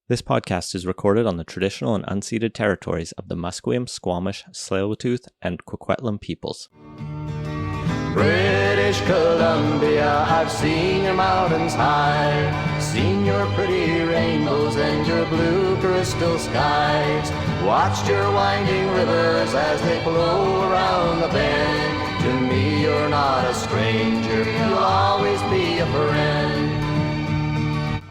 This podcast is recorded on the traditional and unceded territories of the Musqueam, Squamish, Tsleil-Waututh, and Coquitlam peoples. British Columbia, I've seen your mountains high, seen your pretty rainbows and your blue crystal skies, watched your winding rivers as they flow around the bend. To me you're not a stranger, you'll always be a friend.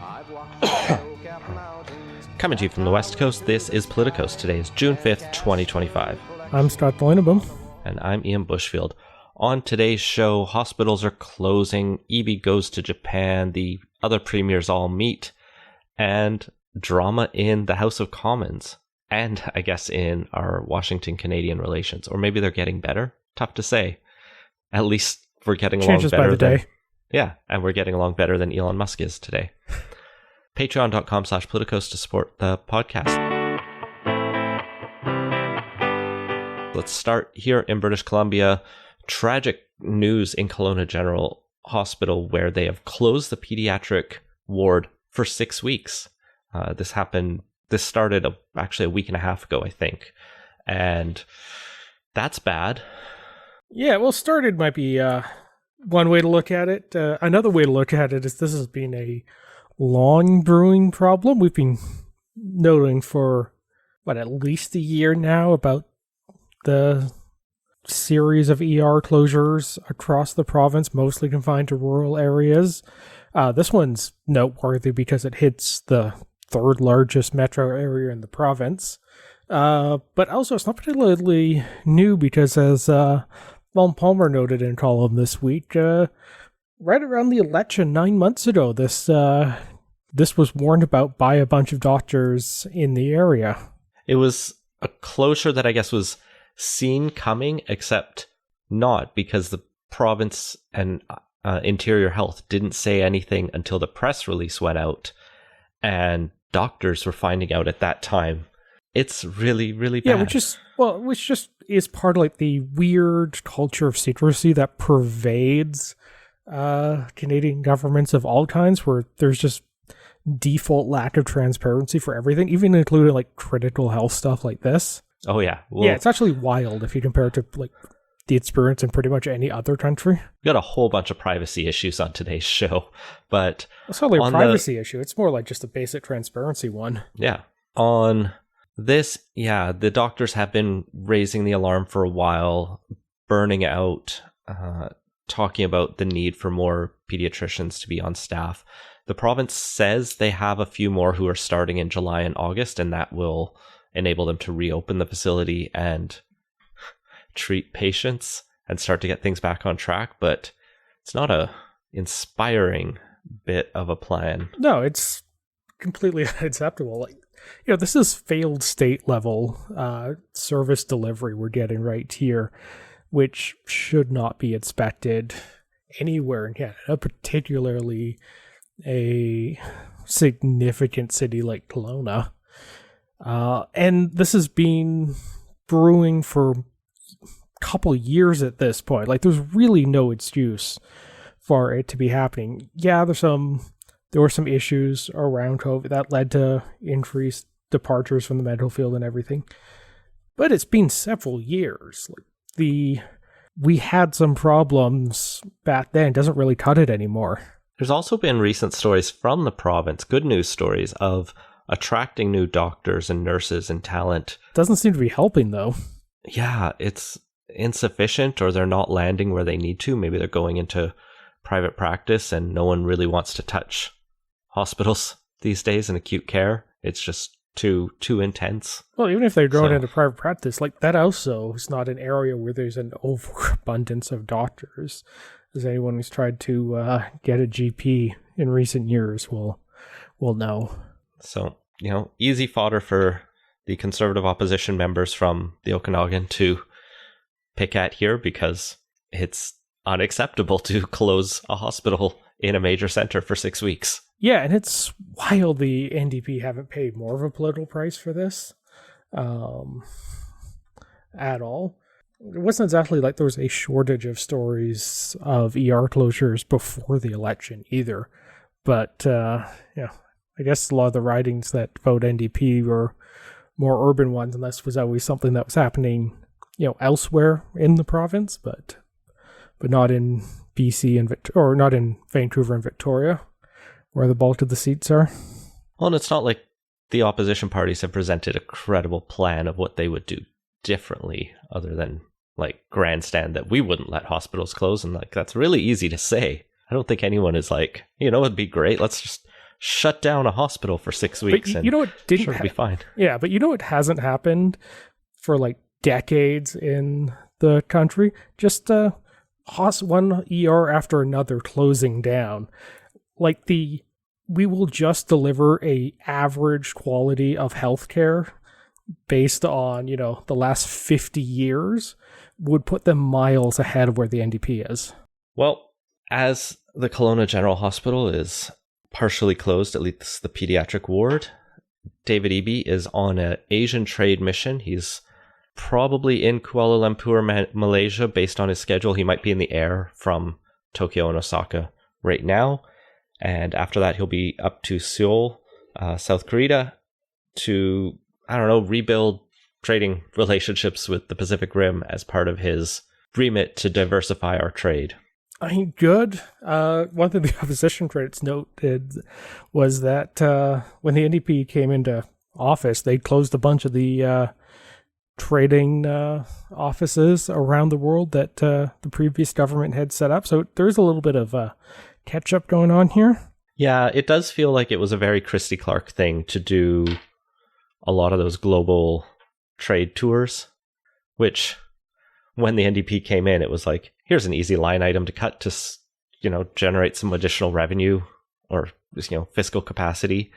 I've walked the snow-capped mountains. Coming to you from the West Coast, this is Politicos. Today is June 5th, 2025. I'm Scott Boynabum. And I'm Ian Bushfield. On today's show, hospitals are closing, EB goes to Japan, the other premiers all meet, and drama in the House of Commons, and I guess in our Washington-Canadian relations. Or maybe they're getting better? Tough to say. At least we're getting along Changes better by the than... day. Yeah, and we're getting along better than Elon Musk is today. Patreon.com/Politicos to support the podcast. Let's start here in British Columbia. Tragic news in Kelowna General Hospital where they have closed the pediatric ward for 6 weeks. This started actually a week and a half ago, I think. And that's bad. Yeah, well, started might be one way to look at it. Another way to look at it is this has been a long brewing problem. We've been noting for, at least a year now about the series of ER closures across the province, mostly confined to rural areas. This one's noteworthy because it hits the third largest metro area in the province. But also it's not particularly new because, as Vaughn Palmer noted in a column this week, right around the election 9 months ago, this was warned about by a bunch of doctors in the area. It was a closure that I guess was seen coming, except not, because the province and Interior Health didn't say anything until the press release went out, and doctors were finding out at that time. It's really, really bad. Yeah, which just is part of like the weird culture of secrecy that pervades Canadian governments of all kinds, where there's just default lack of transparency for everything, even including like critical health stuff like this. Oh, yeah. Yeah, it's actually wild if you compare it to like the experience in pretty much any other country. We got a whole bunch of privacy issues on today's show, but it's not really a privacy issue. It's more like just a basic transparency one. Yeah. On this, yeah, the doctors have been raising the alarm for a while, burning out, talking about the need for more pediatricians to be on staff. The province says they have a few more who are starting in July and August, and that will enable them to reopen the facility and treat patients and start to get things back on track. But it's not a inspiring bit of a plan. No, it's completely unacceptable. Like, this is failed state level service delivery we're getting right here, which should not be expected anywhere in Canada, particularly a significant city like Kelowna. And this has been brewing for a couple years at this point. Like, there's really no excuse for it to be happening. Yeah, there were some issues around COVID that led to increased departures from the medical field and everything. But it's been several years. We had some problems back then. It doesn't really cut it anymore. There's also been recent stories from the province, good news stories, of attracting new doctors and nurses and talent. Doesn't seem to be helping, though. Yeah, it's insufficient, or they're not landing where they need to. Maybe they're going into private practice and no one really wants to touch hospitals these days in acute care. It's just too intense. Well, even if they're going into private practice, like that also is not an area where there's an overabundance of doctors. As anyone who's tried to get a GP in recent years will know. So, easy fodder for the Conservative opposition members from the Okanagan to pick at here, because it's unacceptable to close a hospital in a major center for 6 weeks. Yeah, and it's wild the NDP haven't paid more of a political price for this at all. It wasn't exactly like there was a shortage of stories of ER closures before the election either. But, I guess a lot of the ridings that vote NDP were more urban ones, and this was always something that was happening, elsewhere in the province, but not in BC or not in Vancouver and Victoria, where the bulk of the seats are. Well, and it's not like the opposition parties have presented a credible plan of what they would do differently, other than like grandstand that we wouldn't let hospitals close, and like that's really easy to say. I don't think anyone is like, it'd be great. Let's just shut down a hospital for 6 weeks, but and it didn't it'll be fine. Yeah, but it hasn't happened for like decades in the country. Just one ER after another closing down. Like we will just deliver a average quality of healthcare based on, the last 50 years would put them miles ahead of where the NDP is. Well, as the Kelowna General Hospital is partially closed, at least the pediatric ward, David Eby is on an Asian trade mission. He's probably in Kuala Lumpur, Malaysia, based on his schedule. He might be in the air from Tokyo and Osaka right now. And after that, he'll be up to Seoul, South Korea, to, rebuild trading relationships with the Pacific Rim as part of his remit to diversify our trade. I mean, good. One thing the opposition critics noted was that when the NDP came into office, they closed a bunch of the trading offices around the world that the previous government had set up. So there's a little bit of catch-up going on here. Yeah, it does feel like it was a very Christy Clark thing to do a lot of those global trade tours, which when the NDP came in, it was like, here's an easy line item to cut to, generate some additional revenue or, fiscal capacity.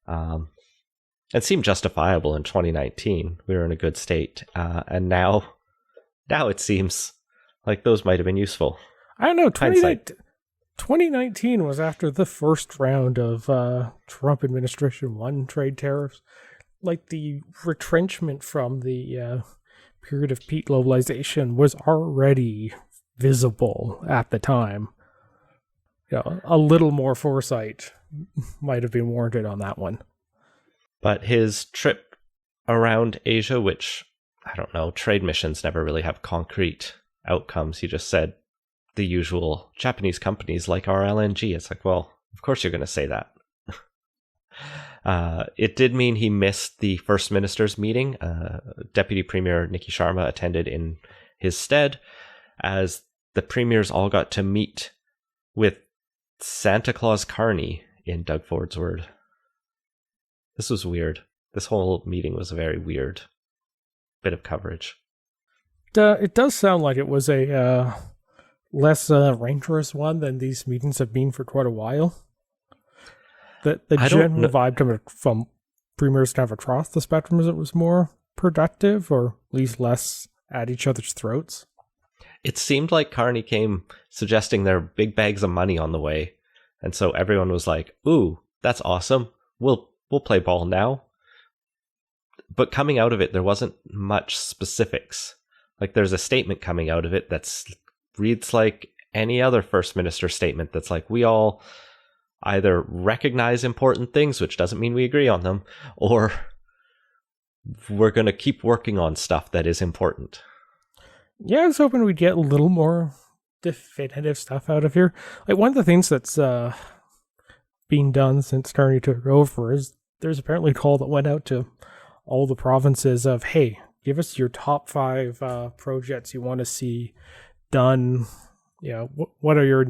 It seemed justifiable in 2019. We were in a good state. And now it seems like those might have been useful. I don't know. 2019 was after the first round of Trump administration 1 trade tariffs. Like the retrenchment from the period of peak globalization was already visible at the time. A little more foresight might have been warranted on that one. But his trip around Asia, which, I don't know, trade missions never really have concrete outcomes. He just said the usual Japanese companies like our LNG. It's like, well, of course you're going to say that. It did mean he missed the First Minister's meeting. Deputy Premier Nikki Sharma attended in his stead, as the premiers all got to meet with Santa Claus Carney, in Doug Ford's word. This was weird. This whole meeting was a very weird bit of coverage. It does sound like it was a less rancorous one than these meetings have been for quite a while. The general vibe coming from premiers kind of across the spectrum is it was more productive, or at least less at each other's throats. It seemed like Carney came suggesting there are big bags of money on the way, and so everyone was like, ooh, that's awesome. We'll play ball now. But coming out of it, there wasn't much specifics. Like, there's a statement coming out of it that's reads like any other First Minister statement that's like, we all either recognize important things, which doesn't mean we agree on them, or we're going to keep working on stuff that is important. Yeah, I was hoping we'd get a little more definitive stuff out of here. Like, one of the things that's being done since Carney took over is there's apparently a call that went out to all the provinces of, hey, give us your top 5 projects you want to see done. What are your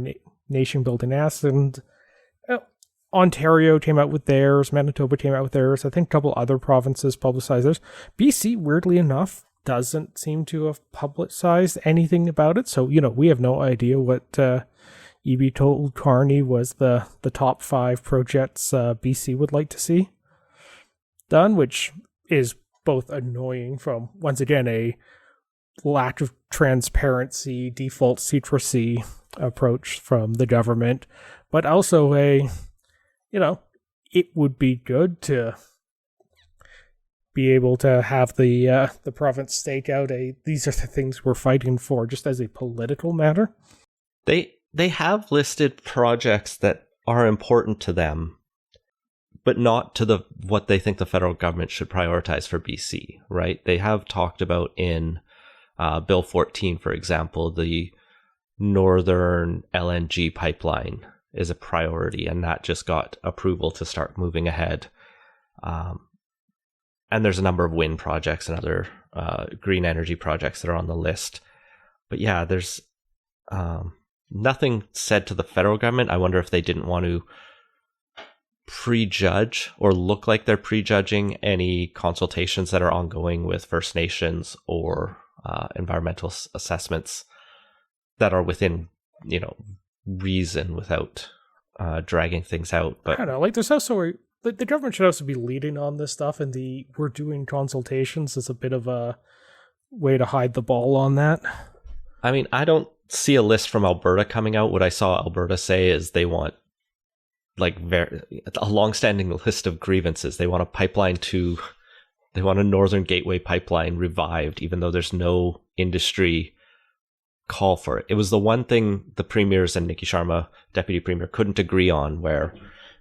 nation building asks? And Ontario came out with theirs, Manitoba came out with theirs, I think a couple other provinces publicized theirs. BC, weirdly enough, doesn't seem to have publicized anything about it, so we have no idea what Eby told Carney was the top 5 projects BC would like to see done, which is both annoying from, once again, a lack of transparency, default secrecy approach from the government, but also it would be good to be able to have the province stake out these are the things we're fighting for, just as a political matter. They have listed projects that are important to them, but not to what they think the federal government should prioritize for BC, right? They have talked about in Bill 14, for example, the Northern LNG pipeline is a priority, and that just got approval to start moving ahead. And there's a number of wind projects and other green energy projects that are on the list. But yeah, there's nothing said to the federal government. I wonder if they didn't want to prejudge or look like they're prejudging any consultations that are ongoing with First Nations or environmental assessments that are within, reason without dragging things out. But I don't know, like there's also the government should also be leading on this stuff, and we're doing consultations is a bit of a way to hide the ball on that. I mean, I don't see a list from Alberta coming out. What I saw Alberta say is they want a long-standing list of grievances. They want a Northern Gateway pipeline revived, even though there's no industry call for it. It was the one thing the premiers and Nikki Sharma, deputy premier, couldn't agree on, where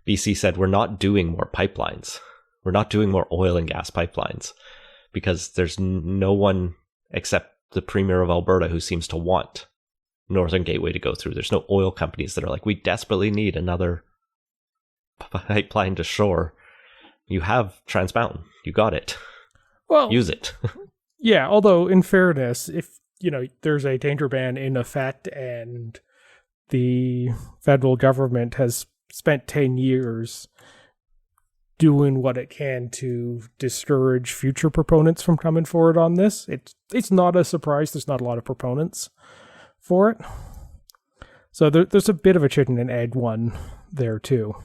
BC said, we're not doing more pipelines. We're not doing more oil and gas pipelines, because there's no one except the premier of Alberta who seems to want Northern Gateway to go through. There's no oil companies that are like, we desperately need another pipeline to shore. You have Trans Mountain. You got it. Well, use it. Yeah, although in fairness, if there's a danger ban in effect and the federal government has spent 10 years doing what it can to discourage future proponents from coming forward on this, it's not a surprise there's not a lot of proponents for it. So there's a bit of a chicken and egg one there too.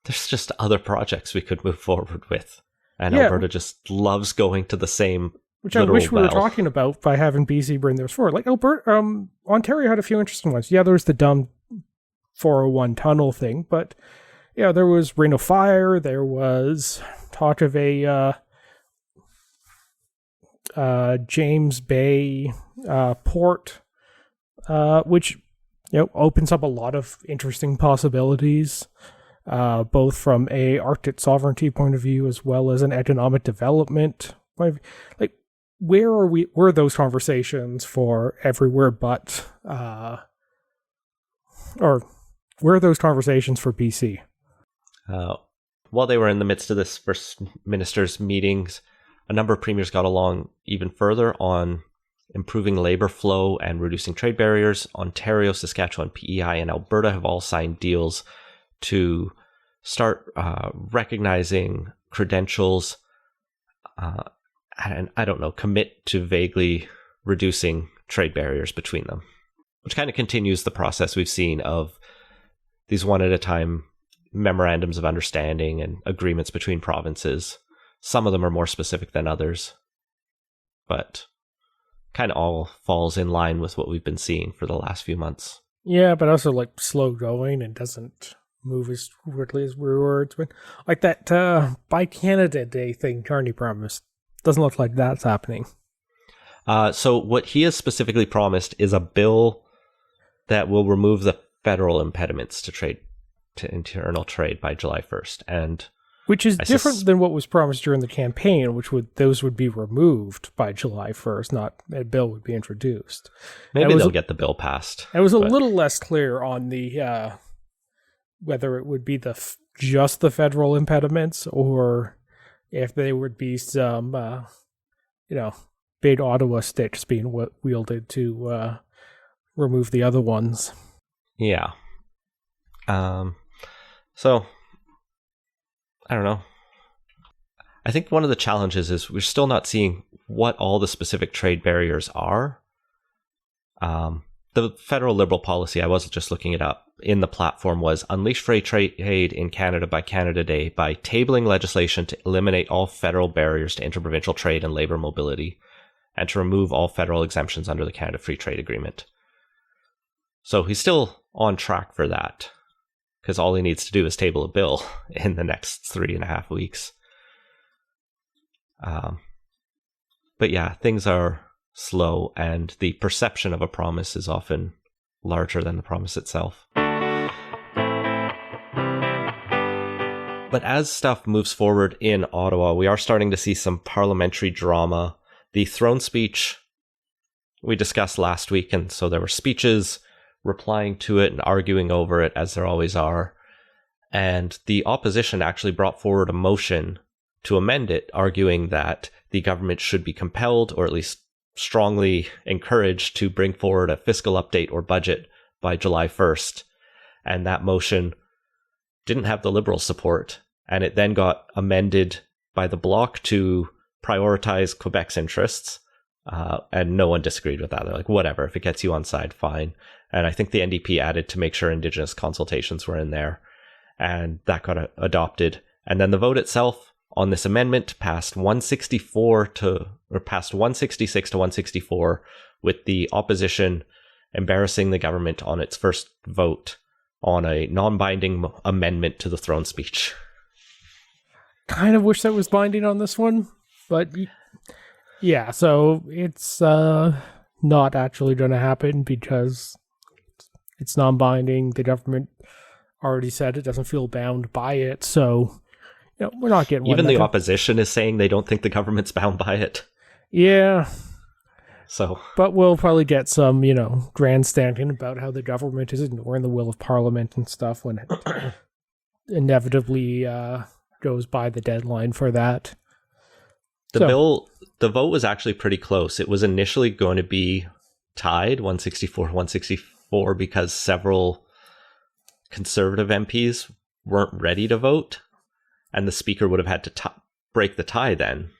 There's just other projects we could move forward with. And Alberta just loves going to the same, which I wish we were talking about by having BC bring theirs forward. Like Ontario had a few interesting ones. Yeah, there was the dumb 401 tunnel thing, but yeah, there was Ring of Fire. There was talk of a James Bay port, which opens up a lot of interesting possibilities. Both from a Arctic sovereignty point of view as well as an economic development point of view. Like, where are those conversations for everywhere but, or where are those conversations for BC? While they were in the midst of this First Minister's meetings, a number of premiers got along even further on improving labor flow and reducing trade barriers. Ontario, Saskatchewan, PEI, and Alberta have all signed deals to start recognizing credentials and, commit to vaguely reducing trade barriers between them, which kind of continues the process we've seen of these one-at-a-time memorandums of understanding and agreements between provinces. Some of them are more specific than others, but kind of all falls in line with what we've been seeing for the last few months. Yeah, but also slow going and doesn't move as quickly as we were. It's been like that by Canada Day thing Carney promised. Doesn't look like that's happening. So what he has specifically promised is a bill that will remove the federal impediments to internal trade by July 1st, and which is different than what was promised during the campaign, which those would be removed by July 1st, not a bill would be introduced. Maybe they'll get the bill passed. It was a little less clear on the whether it would be just the federal impediments or if there would be some, big Ottawa sticks being wielded to remove the other ones. Yeah. So, I don't know. I think one of the challenges is we're still not seeing what all the specific trade barriers are. The federal Liberal policy, I was just looking it up, in the platform was unleash free trade in Canada by Canada Day by tabling legislation to eliminate all federal barriers to interprovincial trade and labor mobility and to remove all federal exemptions under the Canada Free Trade Agreement. So he's still on track for that, because all he needs to do is table a bill in the next 3.5 weeks. But yeah, things are slow, and the perception of a promise is often larger than the promise itself. But as stuff moves forward in Ottawa, we are starting to see some parliamentary drama. The throne speech we discussed last week, and so there were speeches replying to it and arguing over it, as there always are. And the opposition actually brought forward a motion to amend it, arguing that the government should be compelled, or at least strongly encouraged, to bring forward a fiscal update or budget by July 1st. And that motion didn't have the Liberals' support, and it then got amended by the Bloc to prioritize Quebec's interests, and no one disagreed with that. They're like, whatever, if it gets you on side, fine. And I think the NDP added to make sure Indigenous consultations were in there, and that got adopted. And then the vote itself on this amendment passed 166 to 164, with the opposition embarrassing the government on its first vote on a non-binding amendment to the throne speech. Kind of wish that was binding on this one, but yeah, so it's not actually going to happen because it's non-binding. The government already said it doesn't feel bound by it, so we're not getting even the opposition is saying they don't think the government's bound by it. Yeah. So, but we'll probably get some, grandstanding about how the government is ignoring the will of Parliament and stuff when it inevitably goes by the deadline for that. The vote was actually pretty close. It was initially going to be tied 164 because several Conservative MPs weren't ready to vote, and the Speaker would have had to break the tie then,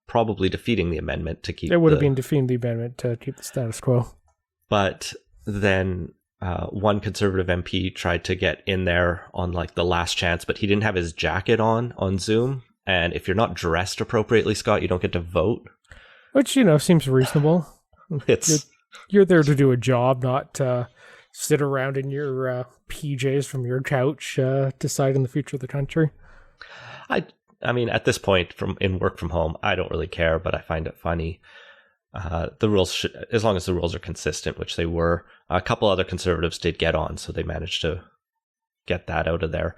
probably defeating the amendment to keep. It would have been defeating the amendment to keep the status quo. But then one Conservative MP tried to get in there on like the last chance, but he didn't have his jacket on Zoom. And if you're not dressed appropriately, Scott, you don't get to vote. Which, seems reasonable. You're there to do a job, not sit around in your PJs from your couch deciding the future of the country. I mean, at this point, in work from home, I don't really care, but I find it funny. The rules should, as long as the rules are consistent, which they were. A couple other Conservatives did get on, so they managed to get that out of there.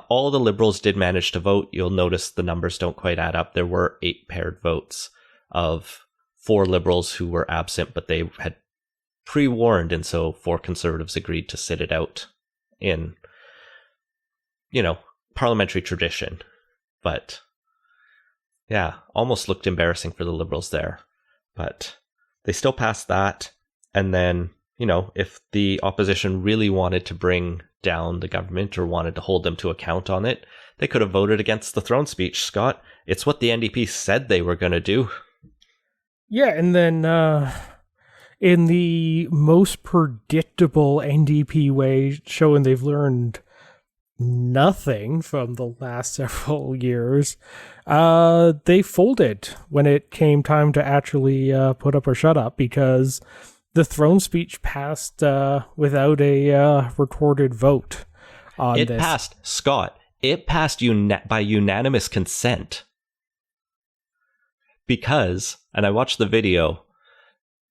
All the Liberals did manage to vote. You'll notice the numbers don't quite add up. There were 8 paired votes of 4 Liberals who were absent, but they had pre-warned, and so 4 Conservatives agreed to sit it out in, parliamentary tradition. But yeah, almost looked embarrassing for the Liberals there. But they still passed that. And then, if the opposition really wanted to bring down the government or wanted to hold them to account on it, they could have voted against the throne speech, Scott. It's what the NDP said they were going to do. Yeah, and then in the most predictable NDP way, showing they've learned nothing from the last several years, they folded when it came time to actually put up or shut up, because the throne speech passed without a recorded vote on this. It passed, Scott. It passed by unanimous consent. Because, and I watched the video,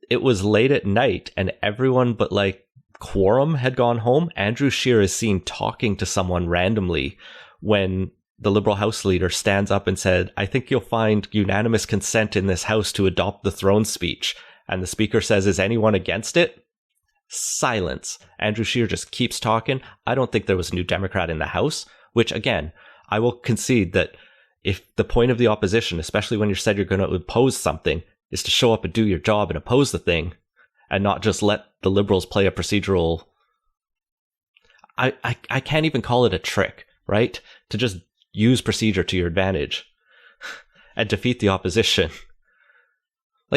it was late at night and everyone but Quorum had gone home. Andrew Scheer is seen talking to someone randomly when the Liberal House leader stands up and said, "I think you'll find unanimous consent in this House to adopt the throne speech." And the Speaker says, "Is anyone against it?" Silence. Andrew Scheer just keeps talking. I don't think there was a New Democrat in the House, which again, I will concede that if the point of the opposition, especially when you said you're going to oppose something, is to show up and do your job and oppose the thing, and not just let the Liberals play a procedural... I can't even call it a trick, right? To just use procedure to your advantage and defeat the opposition.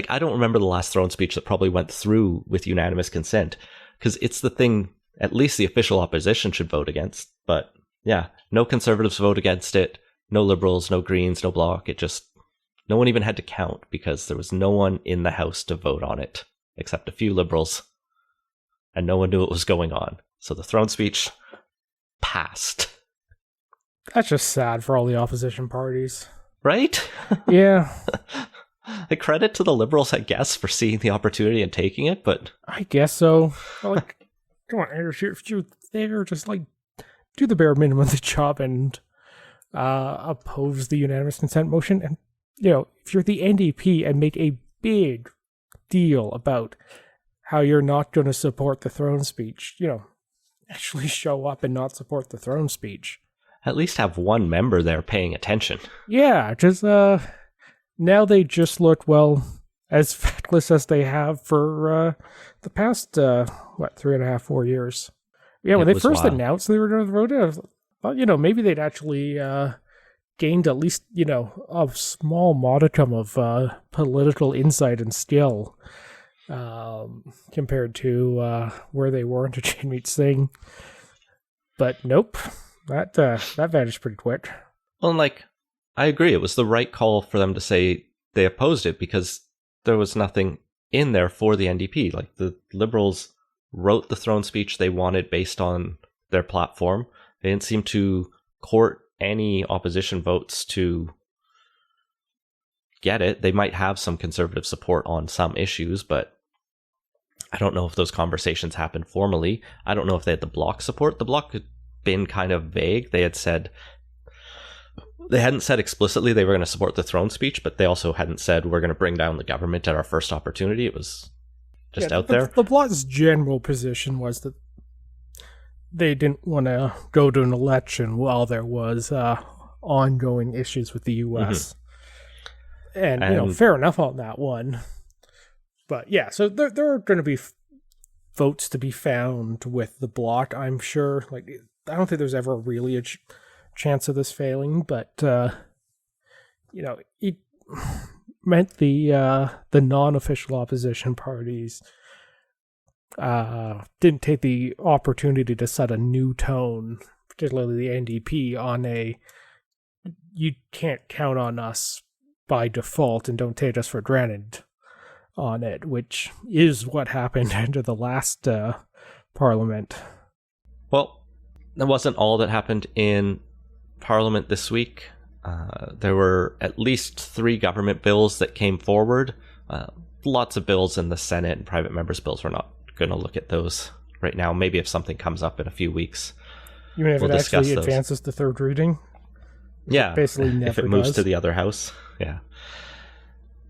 I don't remember the last throne speech that probably went through with unanimous consent, because it's the thing at least the official opposition should vote against. But yeah, no Conservatives vote against it, no Liberals, no Greens, no Bloc. No one even had to count because there was no one in the House to vote on it, except a few Liberals, and no one knew what was going on. So the throne speech passed. That's just sad for all the opposition parties. Right? Yeah. A credit to the Liberals, I guess, for seeing the opportunity and taking it, but... I guess so. Come on, Andrew, if you're there, just, do the bare minimum of the job and oppose the unanimous consent motion. And, if you're the NDP and make a big deal about how you're not going to support the throne speech, actually show up and not support the throne speech. At least have one member there paying attention. Yeah, just now they just look, as feckless as they have for the past 3.5, 4 years. Yeah, when they first announced they were going to vote, I thought, maybe they'd actually gained at least, a small modicum of political insight and skill compared to where they were under Jagmeet Singh. But nope, that vanished pretty quick. Well, and I agree, it was the right call for them to say they opposed it because there was nothing in there for the NDP. The Liberals wrote the throne speech they wanted based on their platform. They didn't seem to court any opposition votes to get it. They might have some conservative support on some issues, but I don't know if those conversations happened formally. I don't know if they had the Bloc support. The Bloc had been kind of vague. They hadn't said explicitly they were going to support the throne speech, but they also hadn't said we're going to bring down the government at our first opportunity. It was just out there. The Bloc's general position was that they didn't want to go to an election while there was ongoing issues with the U.S. Mm-hmm. And fair enough on that one. But yeah, so there are going to be votes to be found with the Bloc, I'm sure. I don't think there's ever really a chance of this failing, but it meant the non-official opposition parties didn't take the opportunity to set a new tone, particularly the NDP, on you can't count on us by default and don't take us for granted on it, which is what happened under the last parliament. Well, that wasn't all that happened in Parliament this week. There were at least 3 government bills that came forward. Lots of bills in the Senate and private members' bills. We're not going to look at those right now. Maybe if something comes up in a few weeks, you mean if it actually advances to third reading? Yeah, basically never if it moves does. to the other house. Yeah.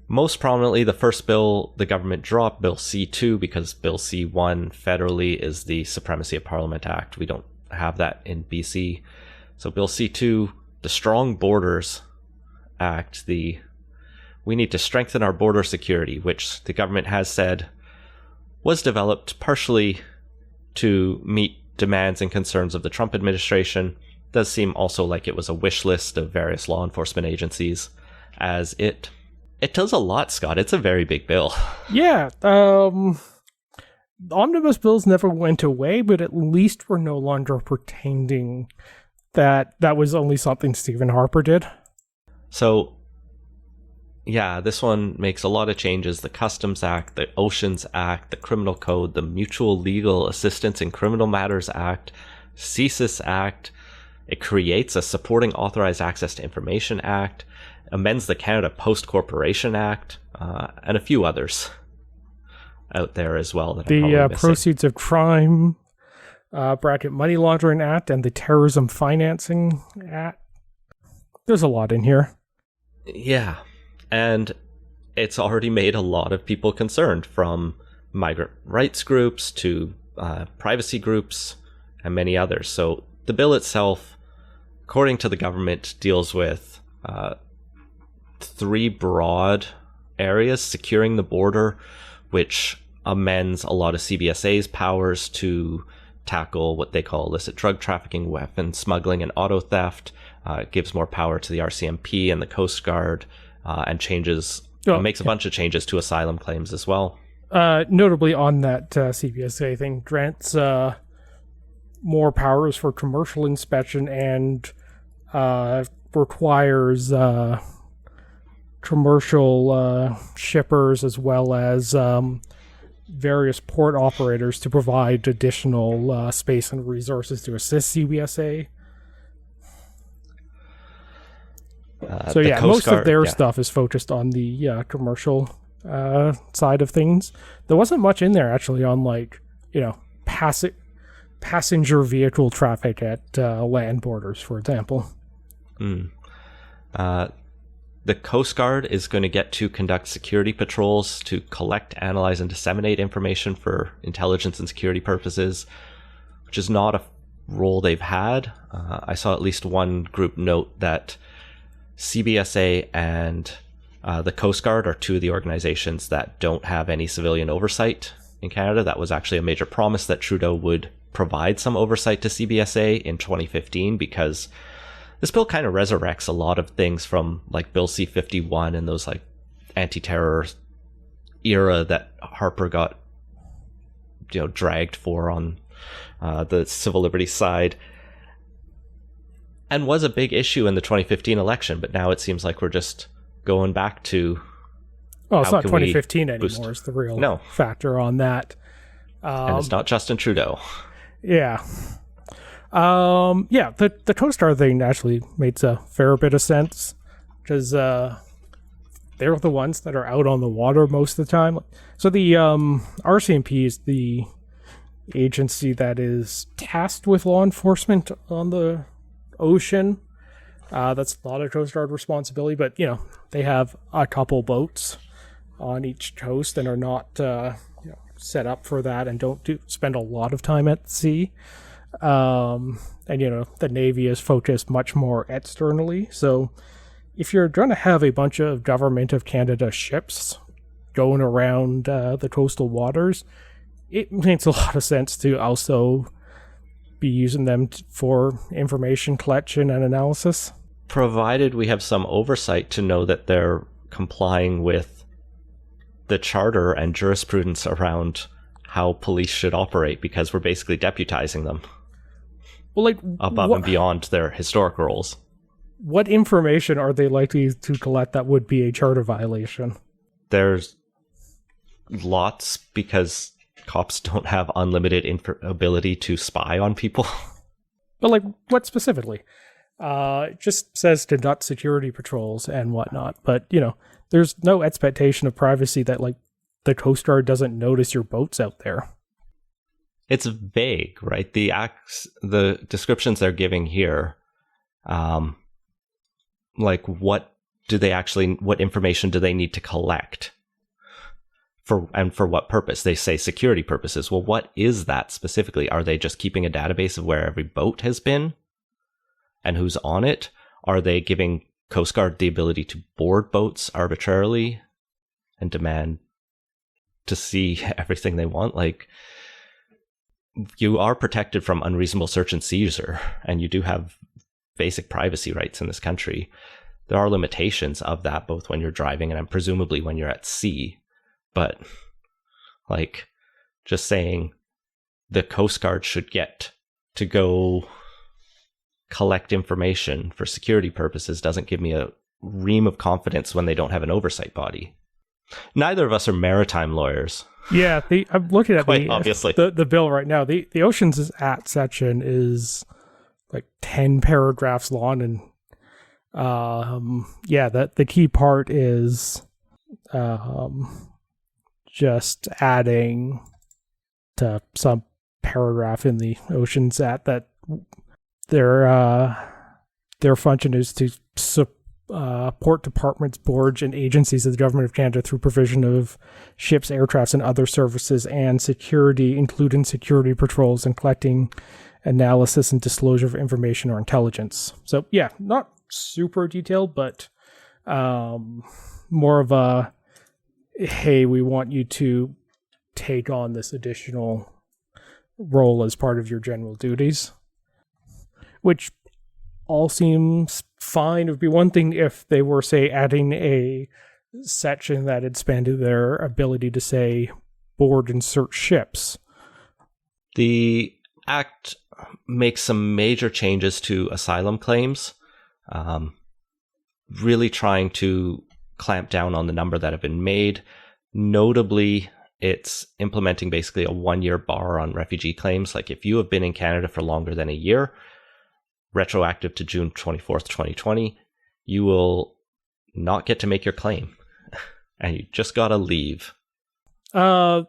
Most prominently, the first bill the government dropped, Bill C2, because Bill C1 federally is the Supremacy of Parliament Act. We don't have that in BC. So Bill C2, the Strong Borders Act, we need to strengthen our border security, which the government has said was developed partially to meet demands and concerns of the Trump administration. It does seem also like it was a wish list of various law enforcement agencies, as it does a lot, Scott. It's a very big bill. Yeah, omnibus bills never went away, but at least we're no longer pretending that was only something Stephen Harper did. So, yeah, this one makes a lot of changes. The Customs Act, the Oceans Act, the Criminal Code, the Mutual Legal Assistance in Criminal Matters Act, CSIS Act. It creates a Supporting Authorized Access to Information Act, amends the Canada Post-Corporation Act, and a few others out there as well. That the Proceeds of Crime Money Laundering Act and the Terrorism Financing Act. There's a lot in here. Yeah, and it's already made a lot of people concerned, from migrant rights groups to privacy groups and many others. So the bill itself, according to the government, deals with 3 broad areas: securing the border, which amends a lot of CBSA's powers to tackle what they call illicit drug trafficking, weapon smuggling, and auto theft. It gives more power to the RCMP and the Coast Guard, and makes a bunch of changes to asylum claims as well. Notably on that CBSA thing, grants more powers for commercial inspection and requires commercial shippers as well as various port operators to provide additional space and resources to assist CBSA. So yeah, most of their stuff is focused on the commercial side of things. There wasn't much in there actually on passenger vehicle traffic at land borders, for example. The Coast Guard is going to get to conduct security patrols to collect, analyze, and disseminate information for intelligence and security purposes, which is not a role they've had. I saw at least one group note that CBSA and the Coast Guard are two of the organizations that don't have any civilian oversight in Canada. That was actually a major promise that Trudeau would provide some oversight to CBSA in 2015, because this bill kind of resurrects a lot of things from like Bill C-51 and those like anti-terror era that Harper got, dragged for on the civil liberties side, and was a big issue in the 2015 election. But now it seems like we're just going back to, well, it's not 2015 anymore. Is the real factor on that. And it's not Justin Trudeau. Yeah. The Coast Guard thing actually makes a fair bit of sense, because they're the ones that are out on the water most of the time. So the RCMP is the agency that is tasked with law enforcement on the ocean. That's a lot of Coast Guard responsibility, but they have a couple boats on each coast and are not set up for that, and don't spend a lot of time at sea. And the Navy is focused much more externally. So if you're going to have a bunch of Government of Canada ships going around the coastal waters, it makes a lot of sense to also be using them for information collection and analysis. Provided we have some oversight to know that they're complying with the charter and jurisprudence around how police should operate, because we're basically deputizing them. Well, above and beyond their historic roles. What information are they likely to collect that would be a charter violation? There's lots, because cops don't have unlimited ability to spy on people. But what specifically? It just says conduct security patrols and whatnot. But, there's no expectation of privacy that the Coast Guard doesn't notice your boats out there. It's vague, right? The descriptions they're giving here, what information do they need to collect for what purpose? They say security purposes. Well, what is that specifically? Are they just keeping a database of where every boat has been and who's on it? Are they giving Coast Guard the ability to board boats arbitrarily and demand to see everything they want? You are protected from unreasonable search and seizure, and you do have basic privacy rights in this country. There are limitations of that, both when you're driving and presumably when you're at sea. But, just saying the Coast Guard should get to go collect information for security purposes doesn't give me a ream of confidence when they don't have an oversight body. Neither of us are maritime lawyers. Yeah, I'm looking at obviously the bill right now. The Oceans Act section is 10 paragraphs long, and the key part is just adding to some paragraph in the Oceans Act that their function is to support departments, boards, and agencies of the Government of Canada through provision of ships, aircrafts, and other services, and security, including security patrols and collecting, analysis, and disclosure of information or intelligence. So, yeah, not super detailed, but more of a, hey, we want you to take on this additional role as part of your general duties, which all seems fine. It would be one thing if they were, say, adding a section that expanded their ability to, say, board and search ships. The Act makes some major changes to asylum claims, really trying to clamp down on the number that have been made. Notably, it's implementing basically a 1-year bar on refugee claims. If you have been in Canada for longer than a year, retroactive to June 24th, 2020, you will not get to make your claim. And you just gotta leave. One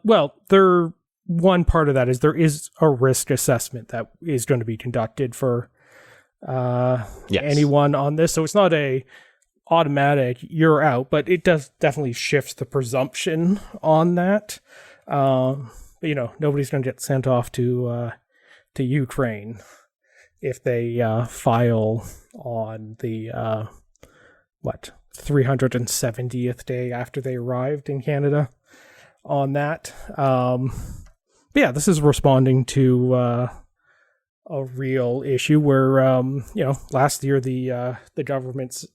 part of that is there is a risk assessment that is going to be conducted for anyone on this. So it's not a automatic you're out, but it does definitely shift the presumption on that. But, nobody's going to get sent off to Ukraine if they file on the 370th day after they arrived in Canada on that. But yeah, this is responding to a real issue where last year the government's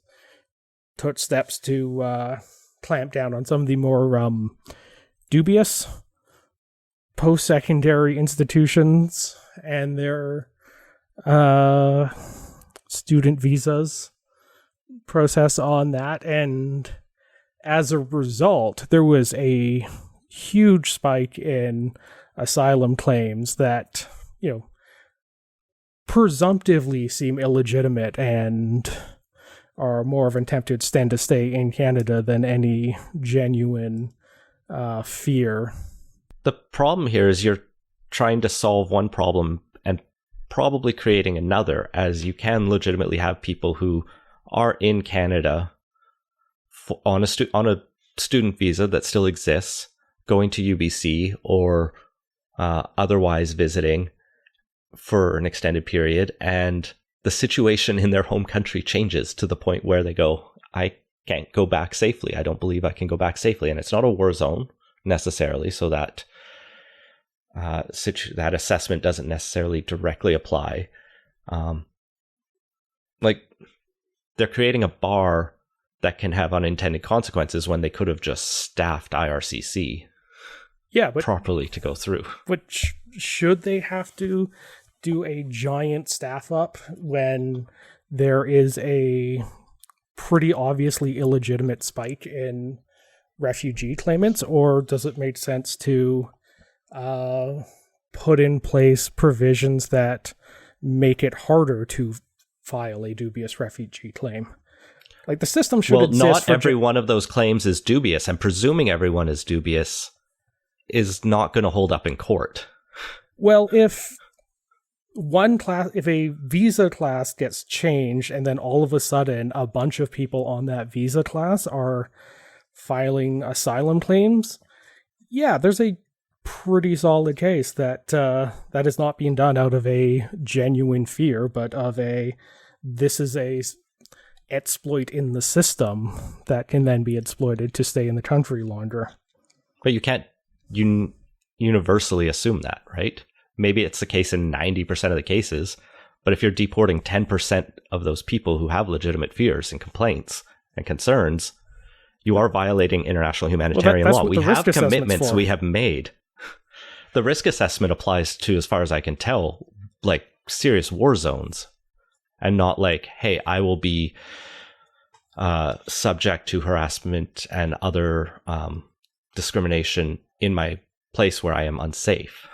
took steps to clamp down on some of the more dubious post-secondary institutions and their student visas process on that. And as a result, there was a huge spike in asylum claims that, presumptively seem illegitimate and are more of an attempt to extend a stay in Canada than any genuine fear. The problem here is you're trying to solve one problem and probably creating another, as you can legitimately have people who are in Canada on a student visa that still exists, going to UBC or otherwise visiting for an extended period, and the situation in their home country changes to the point where they go, I can't go back safely. I don't believe I can go back safely. And it's not a war zone necessarily, so that that assessment doesn't necessarily directly apply. They're creating a bar that can have unintended consequences when they could have just staffed IRCC properly to go through. But should they have to do a giant staff up when there is a pretty obviously illegitimate spike in refugee claimants, or does it make sense to put in place provisions that make it harder to file a dubious refugee claim? Like, the system should exist. Not every one of those claims is dubious, and presuming everyone is dubious is not going to hold up in court. Well, if a visa class gets changed and then all of a sudden a bunch of people on that visa class are filing asylum claims, yeah, there's a pretty solid case that that is not being done out of a genuine fear, but of this is a exploit in the system that can then be exploited to stay in the country longer. But you can't universally assume that, right? Maybe it's the case in 90% of the cases, but if you're deporting 10% of those people who have legitimate fears and complaints and concerns, you are violating international humanitarian law. We have commitments we have made. The risk assessment applies to, as far as I can tell, like serious war zones, and not like, hey, I will be subject to harassment and other discrimination in my place where I am unsafe.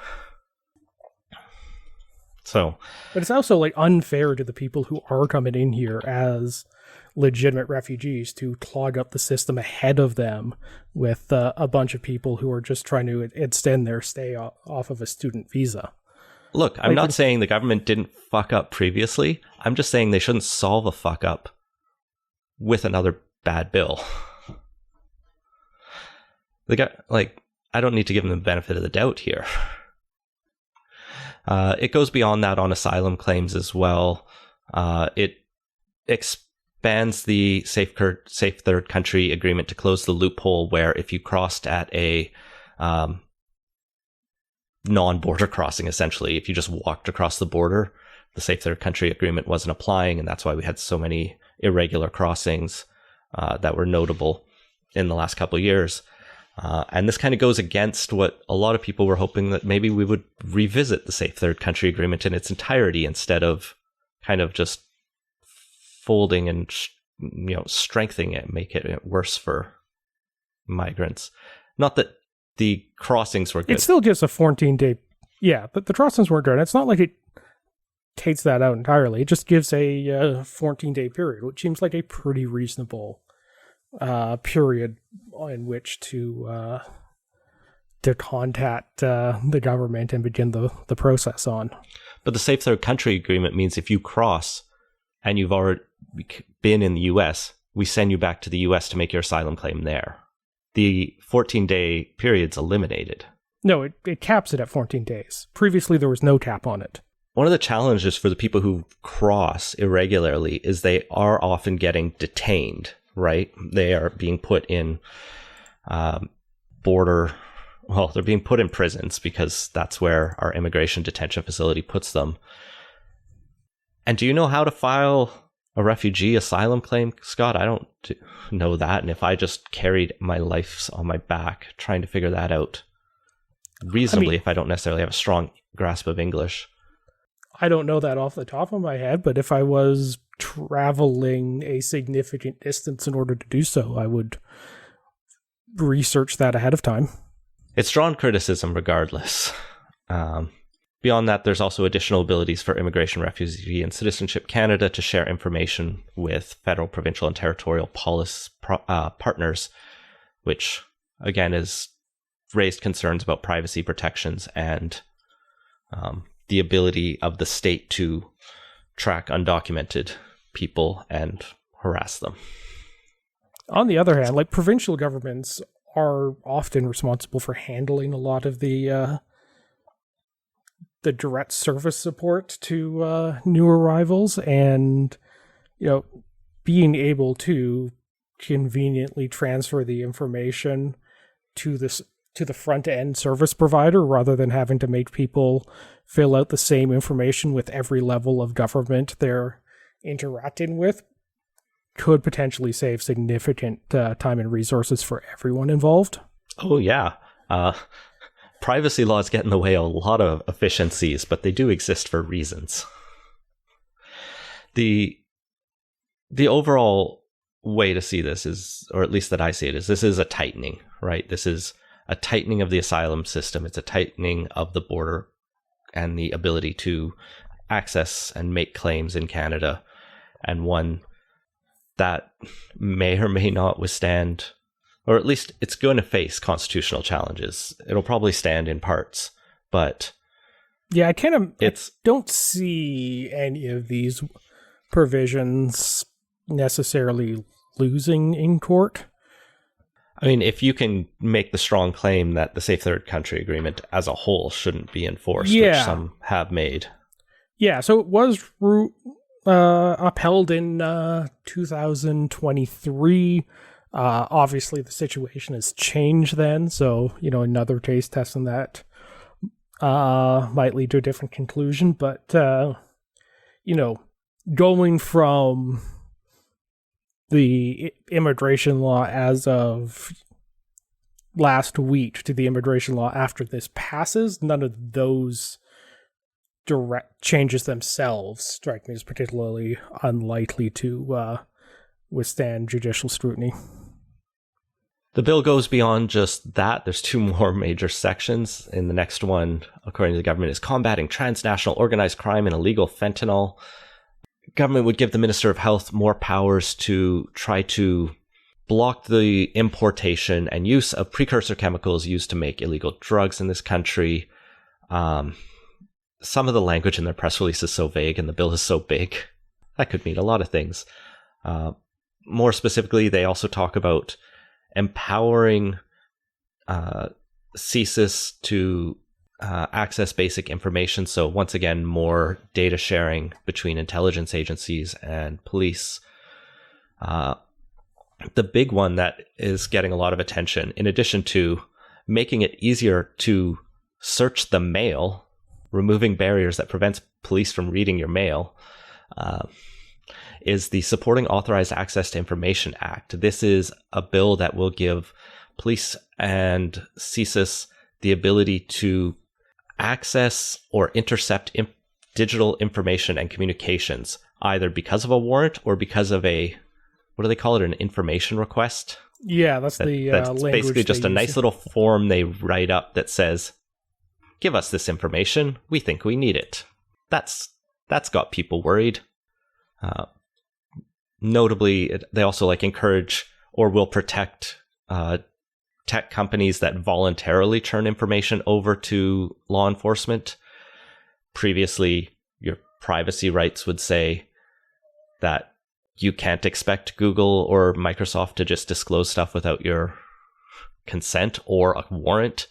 But it's also unfair to the people who are coming in here as legitimate refugees to clog up the system ahead of them with a bunch of people who are just trying to extend their stay off of a student visa. Look, I'm not saying the government didn't fuck up previously. I'm just saying they shouldn't solve a fuck up with another bad bill. I don't need to give them the benefit of the doubt here. It goes beyond that on asylum claims as well. It expands the Safe Third Country Agreement to close the loophole where if you crossed at a non-border crossing, essentially, if you just walked across the border, the Safe Third Country Agreement wasn't applying, and that's why we had so many irregular crossings that were notable in the last couple of years. And this kind of goes against what a lot of people were hoping, that maybe we would revisit the Safe Third Country Agreement in its entirety instead of kind of just folding and strengthening it, make it worse for migrants. Not that the crossings were good. It still gives a 14-day... Yeah, but the crossings weren't good. It's not like it takes that out entirely. It just gives a 14-day period, which seems like a pretty reasonable period in which to contact the government and begin the process on. But the Safe Third Country Agreement means if you cross and you've already been in the US, we send you back to the US to make your asylum claim there. The 14-day period's eliminated. No, it caps it at 14 days. Previously, there was no cap on it. One of the challenges for the people who cross irregularly is they are often getting detained, right? They are being put in they're being put in prisons because that's where our immigration detention facility puts them. And do you know how to file a refugee asylum claim, Scott? I don't know that. And if I just carried my life on my back trying to figure that out reasonably, if I don't necessarily have a strong grasp of English. I don't know that off the top of my head, but if I was traveling a significant distance in order to do so, I would research that ahead of time. It's drawn criticism regardless. Beyond that, there's also additional abilities for Immigration, Refugee, and Citizenship Canada to share information with federal, provincial, and territorial partners, which, again, has raised concerns about privacy protections and the ability of the state to track undocumented people and harass them. On the other hand, like, provincial governments are often responsible for handling a lot of the direct service support to new arrivals, and being able to conveniently transfer the information to the front end service provider rather than having to make people fill out the same information with every level of government they're interacting with could potentially save significant time and resources for everyone involved. Oh yeah. Privacy laws get in the way of a lot of efficiencies, but they do exist for reasons. The overall way to see this is, or at least that I see it, is this is a tightening, right? This is a tightening of the asylum system. It's a tightening of the border and the ability to access and make claims in Canada, and one that may or may not withstand, or at least it's going to face constitutional challenges. It'll probably stand in parts, but yeah, I don't see any of these provisions necessarily losing in court. I mean, if you can make the strong claim that the Safe Third Country Agreement as a whole shouldn't be enforced, which some have made. Yeah, so it was upheld in 2023. Obviously, the situation has changed then, so another taste test on that might lead to a different conclusion. But going from the immigration law as of last week to the immigration law after this passes, none of those direct changes themselves strike me as particularly unlikely to withstand judicial scrutiny. The bill goes beyond just that. There's two more major sections. In the next one, according to the government, is combating transnational organized crime and illegal fentanyl. Government would give the Minister of Health more powers to try to block the importation and use of precursor chemicals used to make illegal drugs in this country. Some of the language in their press release is so vague and the bill is so big. That could mean a lot of things. More specifically, they also talk about empowering CSIS to access basic information. So once again, more data sharing between intelligence agencies and police. The big one that is getting a lot of attention, in addition to making it easier to search the mail, removing barriers that prevents police from reading your mail, is the Supporting Authorized Access to Information Act. This is a bill that will give police and CSIS the ability to access or intercept digital information and communications, either because of a warrant or because of a, what do they call it, an information request? Yeah, that's basically just a nice little form they write up that says, give us this information, we think we need it. That's got people worried. Notably, they also encourage or will protect tech companies that voluntarily turn information over to law enforcement. Previously, your privacy rights would say, that you can't expect Google or Microsoft to just disclose stuff without your consent or a warrant.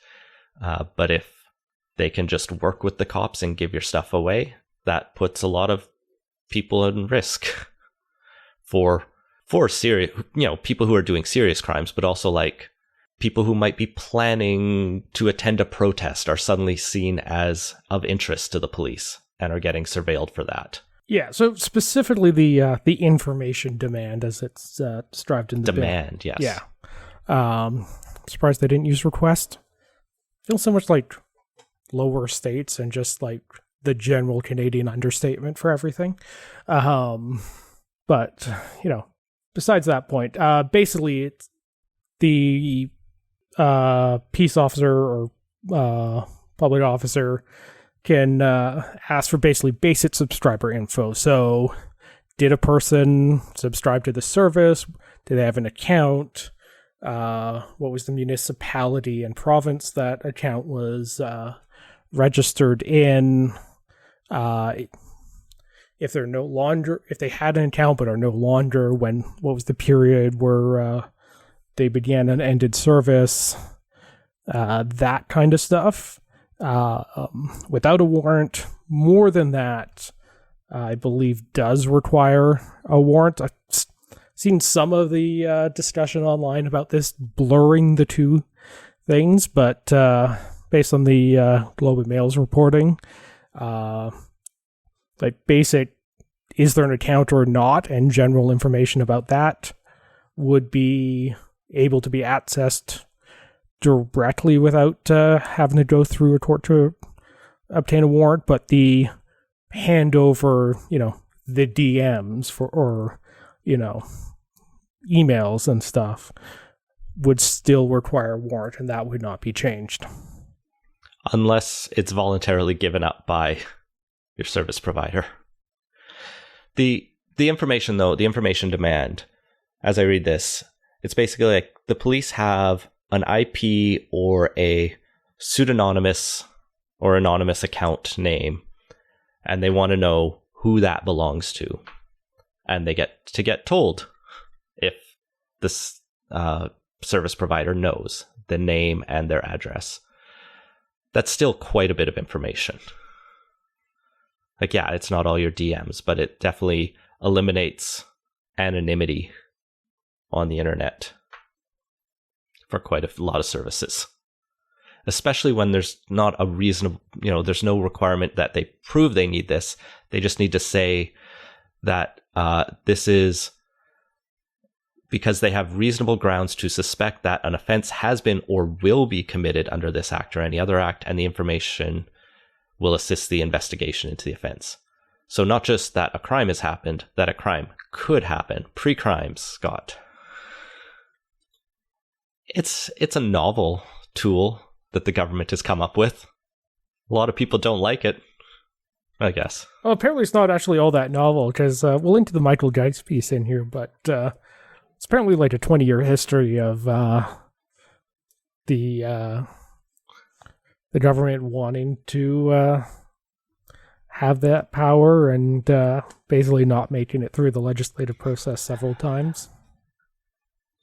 But if they can just work with the cops and give your stuff away, that puts a lot of people in risk for serious, people who are doing serious crimes, but also like people who might be planning to attend a protest are suddenly seen as of interest to the police and are getting surveilled for that. Yeah, so specifically the information demand as it's described in the demand, bill. Yes. Yeah. Surprised they didn't use request. Feels so much like lower states and just like the general Canadian understatement for everything. But, besides that point, basically it's the peace officer or public officer can ask for basically basic subscriber info. So did a person subscribe to the service? Did they have an account? What was the municipality and province that account was registered in? If they had an account but are no longer, what was the period where they began and ended service? That kind of stuff. Without a warrant. More than that, I believe does require a warrant. I've seen some of the discussion online about this blurring the two things, but based on the Globe and Mail's reporting, like basic, is there an account or not, and general information about that would be able to be accessed directly without having to go through a court to obtain a warrant. But the handover, the DMs or emails and stuff would still require a warrant, and that would not be changed. Unless it's voluntarily given up by your service provider. The information, though, the information demand, as I read this, it's basically like the police have an IP or a pseudonymous or anonymous account name, and they want to know who that belongs to. And they get told if this service provider knows the name and their address. That's still quite a bit of information. Like, yeah, it's not all your DMs, but it definitely eliminates anonymity on the internet for quite a lot of services. Especially when there's not a reasonable, there's no requirement that they prove they need this. They just need to say that this is because they have reasonable grounds to suspect that an offense has been or will be committed under this act or any other act, and the information will assist the investigation into the offense. So not just that a crime has happened, that a crime could happen. Pre-crimes, Scott. It's a novel tool that the government has come up with. A lot of people don't like it, I guess. Well, apparently it's not actually all that novel, because we'll link to the Michael Geitz piece in here, but it's apparently like a 20-year history of the government wanting to have that power and basically not making it through the legislative process several times.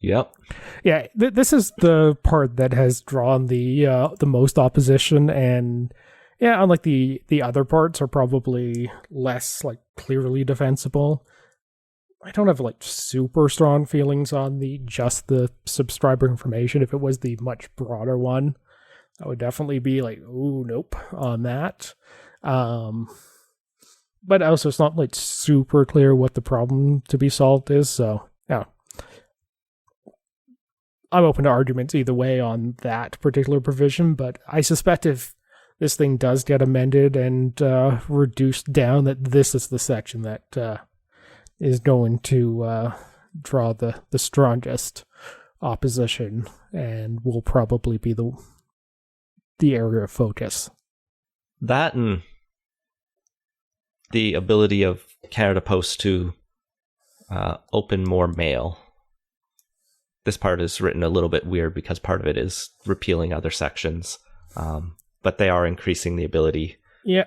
Yep. Yeah, this is the part that has drawn the most opposition, and yeah, unlike the other parts are probably less like clearly defensible. I don't have like super strong feelings on just the subscriber information. If it was the much broader one, I would definitely be like, ooh, nope on that. But also it's not like super clear what the problem to be solved is, so yeah. I'm open to arguments either way on that particular provision, but I suspect if this thing does get amended and reduced down, that this is the section that is going to draw the strongest opposition and will probably be the area of focus. That and the ability of Canada Post to open more mail. This part is written a little bit weird because part of it is repealing other sections, but they are increasing the ability. Yeah,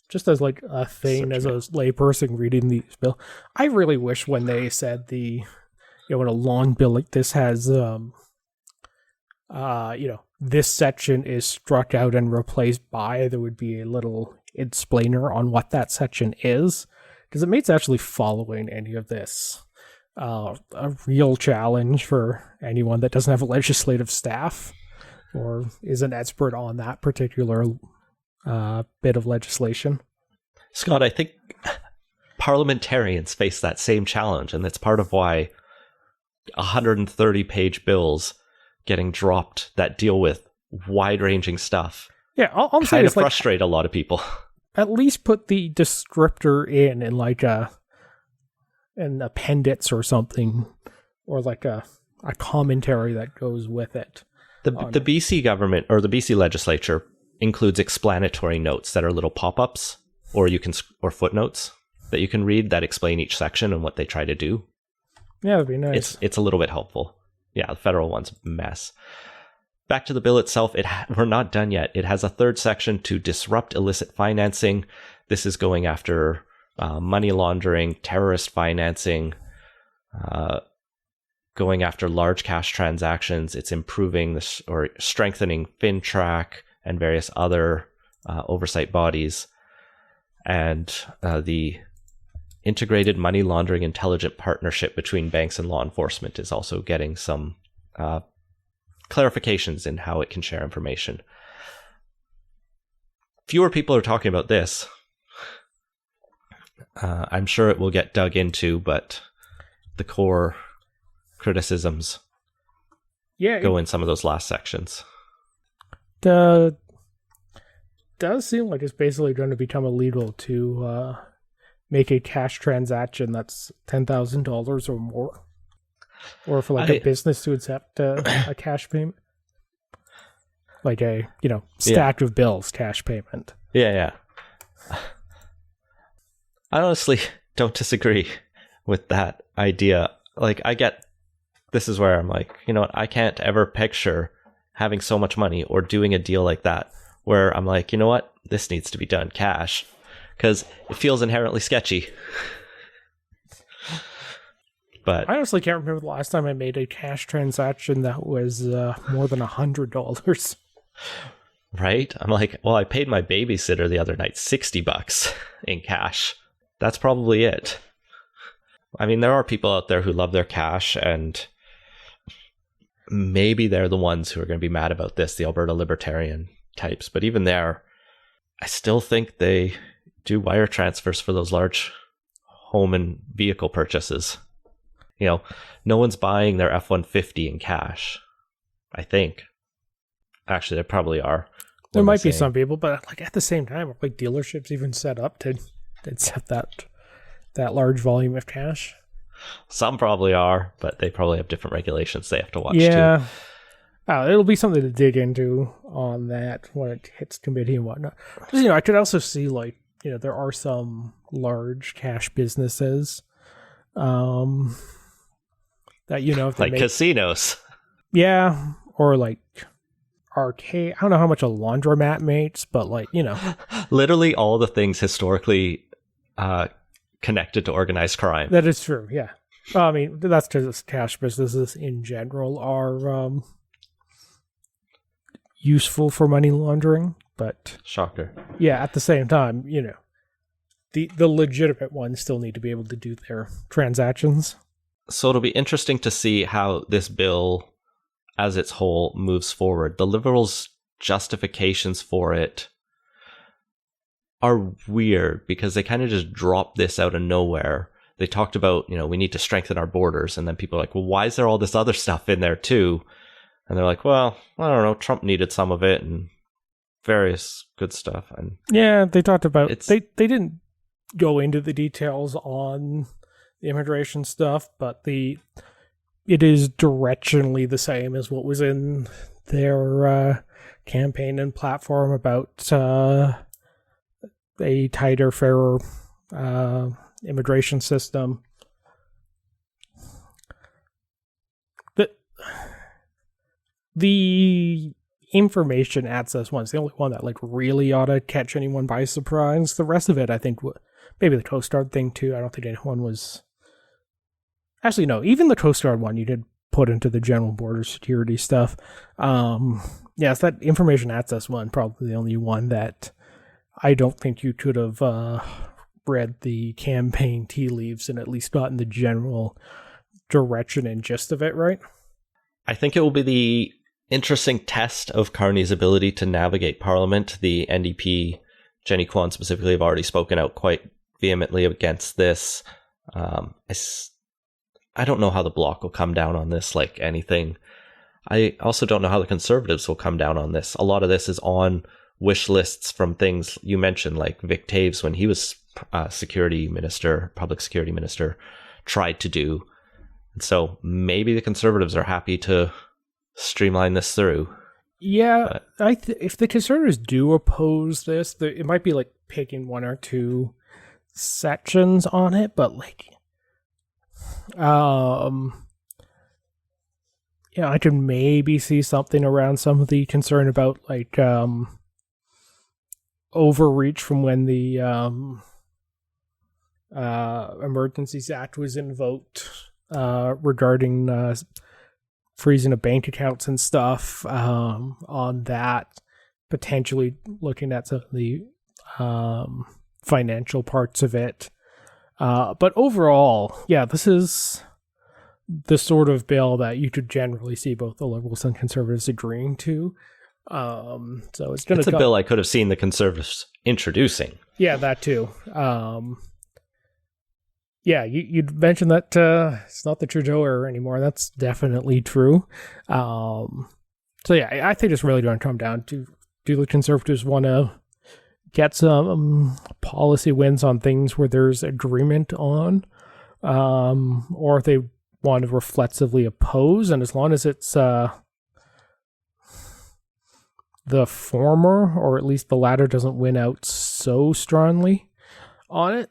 just as like a thing, as a layperson reading these bill, I really wish when they said when a long bill like this has, this section is struck out and replaced by, there would be a little explainer on what that section is, because it makes actually following any of this a real challenge for anyone that doesn't have a legislative staff or is an expert on that particular bit of legislation. Scott, I think parliamentarians face that same challenge, and that's part of why 130-page bills getting dropped that deal with wide-ranging stuff. Yeah, I'm saying kind of it's frustrate a lot of people. At least put the descriptor in like an appendix or something, or like a commentary that goes with it. The BC government or the BC legislature includes explanatory notes that are little pop-ups or footnotes that you can read that explain each section and what they try to do. Yeah, that'd be nice. It's a little bit helpful. Yeah, the federal one's a mess. Back to the bill itself, we're not done yet. It has a third section to disrupt illicit financing. This is going after money laundering, terrorist financing, going after large cash transactions. It's improving this or strengthening FinTrack and various other oversight bodies. And the integrated money laundering intelligent partnership between banks and law enforcement is also getting some clarifications in how it can share information. Fewer people are talking about this. I'm sure it will get dug into, but the core criticisms go in some of those last sections. Does seem like it's basically going to become illegal to make a cash transaction that's $10,000 or more, or for like a business to accept a cash payment, like a stack of bills cash payment. Yeah. I honestly don't disagree with that idea. Like, I get, this is where I'm like, I can't ever picture having so much money or doing a deal like that where I'm like, you know what, this needs to be done cash, because it feels inherently sketchy. But I honestly can't remember the last time I made a cash transaction that was more than $100. Right? I'm like, well, I paid my babysitter the other night $60 in cash. That's probably it. I mean, there are people out there who love their cash, and maybe they're the ones who are going to be mad about this, the Alberta Libertarian types. But even there, I still think they do wire transfers for those large home and vehicle purchases. No one's buying their F-150 in cash, I think. Actually, there probably are. There might be some people, but like at the same time, are like dealerships even set up to accept that large volume of cash? Some probably are, but they probably have different regulations they have to watch too. Yeah. It'll be something to dig into on that when it hits committee and whatnot. Just, I could also see there are some large cash businesses that if like casinos. Yeah, or like arcade. I don't know how much a laundromat makes, but literally all the things historically connected to organized crime. That is true. Yeah, well, I mean that's because cash businesses in general are useful for money laundering, but shocker. Yeah, at the same time, the legitimate ones still need to be able to do their transactions. So it'll be interesting to see how this bill as its whole moves forward. The Liberals' justifications for it are weird because they kind of just dropped this out of nowhere. They talked about, we need to strengthen our borders, and then people are like, well, why is there all this other stuff in there too? And they're like, well, I don't know, Trump needed some of it and various good stuff. And yeah, they talked about they didn't go into the details on the immigration stuff, but it is directionally the same as what was in their campaign and platform about a tighter, fairer immigration system. The information access one's the only one that like really ought to catch anyone by surprise. The rest of it, I think, maybe the Coast Guard thing too. I don't think anyone was. Actually, no. Even the Coast Guard one, you did put into the general border security stuff. It's that information access one, probably the only one that I don't think you could have read the campaign tea leaves and at least gotten the general direction and gist of it right. I think it will be the interesting test of Carney's ability to navigate Parliament. The NDP, Jenny Kwan specifically, have already spoken out quite vehemently against this. I don't know how the Bloc will come down on this like anything. I also don't know how the Conservatives will come down on this. A lot of this is on wish lists from things you mentioned, like Vic Taves, when he was public security minister, tried to do. And so maybe the Conservatives are happy to streamline this through. Yeah, if the Conservatives do oppose this, it might be like picking one or two sections on it, but like, I could maybe see something around some of the concern about like overreach from when the Emergencies Act was invoked regarding freezing of bank accounts and stuff, on that, potentially looking at some of the financial parts of it. But overall, this is the sort of bill that you could generally see both the Liberals and Conservatives agreeing to. So it's going to. It's a bill I could have seen the Conservatives introducing. Yeah, that too. You'd mentioned that it's not the Trudeau era anymore. That's definitely true. I think it's really going to come down to, do the Conservatives want to get some policy wins on things where there's agreement on, or if they want to reflexively oppose, and as long as it's the former, or at least the latter, doesn't win out so strongly on it,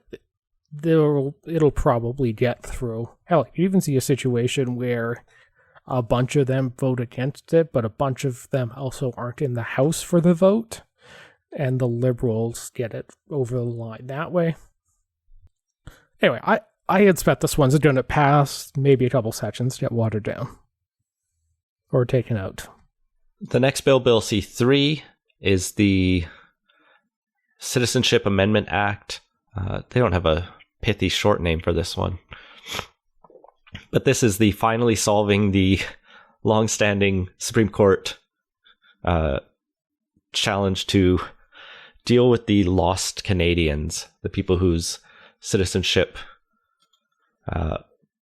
it'll probably get through. Hell, you even see a situation where a bunch of them vote against it, but a bunch of them also aren't in the House for the vote, and the Liberals get it over the line that way. Anyway, I expect this one's going to pass, maybe a couple sections, get watered down or taken out. The next bill, Bill C-3, is the Citizenship Amendment Act. They don't have a pithy short name for this one. But this is the finally solving the long-standing Supreme Court challenge to deal with the lost Canadians, the people whose citizenship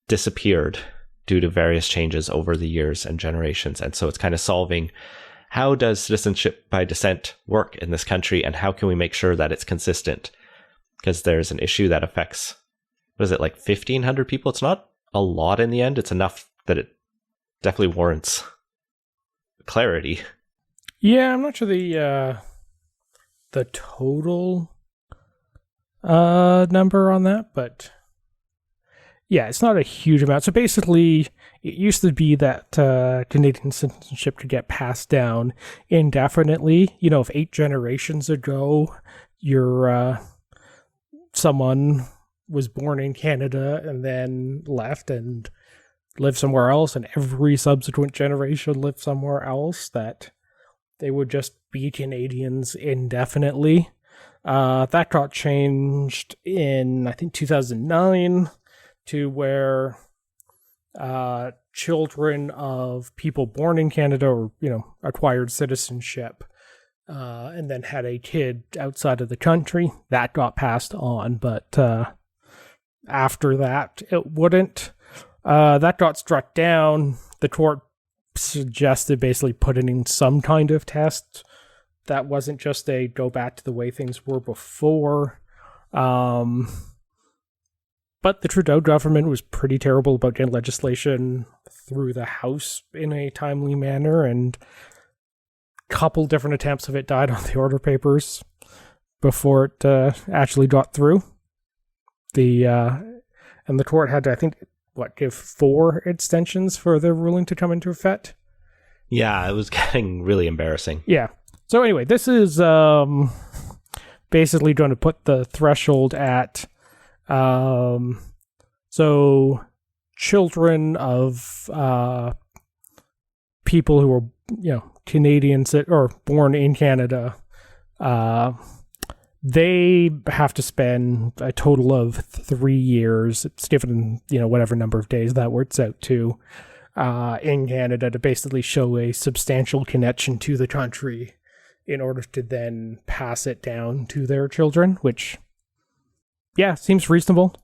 disappeared due to various changes over the years and generations. And so it's kind of solving, how does citizenship by descent work in this country, and how can we make sure that it's consistent? Because there's an issue that affects, what is it, like 1,500 people? It's not a lot in the end. It's enough that it definitely warrants clarity. Yeah, I'm not sure the total number on that, but yeah, it's not a huge amount. So basically, it used to be that Canadian citizenship could get passed down indefinitely. You know, if 8 generations ago, someone was born in Canada and then left and lived somewhere else, and every subsequent generation lived somewhere else, that they would just be Canadians indefinitely. That got changed in, I think, 2009 to where children of people born in Canada, or, acquired citizenship, and then had a kid outside of the country, that got passed on. But after that, it wouldn't. That got struck down. The court suggested basically putting in some kind of test that wasn't just a go back to the way things were before. But the Trudeau government was pretty terrible about getting legislation through the House in a timely manner, and a couple different attempts of it died on the order papers before it actually got through. And the court had to, I think, give 4 extensions for the ruling to come into effect. Yeah, it was getting really embarrassing. Yeah. So anyway, this is basically going to put the threshold at so children of people who are Canadians or born in Canada, they have to spend a total of 3 years. It's given whatever number of days that works out to in Canada to basically show a substantial connection to the country in order to then pass it down to their children, which, yeah, seems reasonable.